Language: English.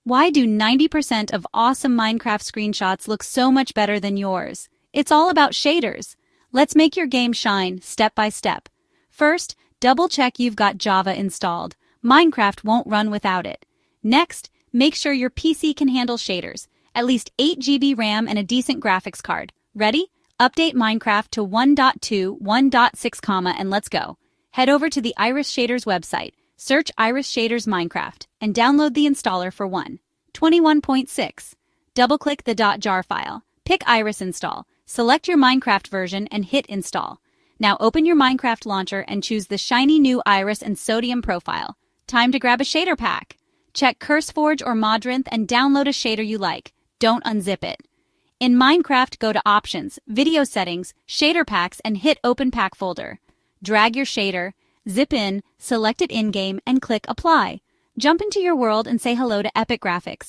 Why do 90% of awesome Minecraft screenshots look so much better than yours? It's all about shaders. Let's make your game shine step by step. First, double check you've got Java installed. Minecraft won't run without it. Next, make sure your PC can handle shaders, at least 8 GB RAM and a decent graphics card. Ready? Update Minecraft to 1.2, 1.6, and let's go. Head over to the Iris Shaders website, search Iris Shaders Minecraft, and download the installer for 1.21.6. Double-click the .jar file. Pick Iris Install. Select your Minecraft version and hit Install. Now open your Minecraft launcher and choose the shiny new Iris and Sodium profile. Time to grab a shader pack. Check CurseForge or Modrinth and download a shader you like. Don't unzip it. In Minecraft, go to Options, Video Settings, Shader Packs, and hit Open Pack folder. Drag your shader, zip in, select it in-game, and click Apply. Jump into your world and say hello to Epic Graphics.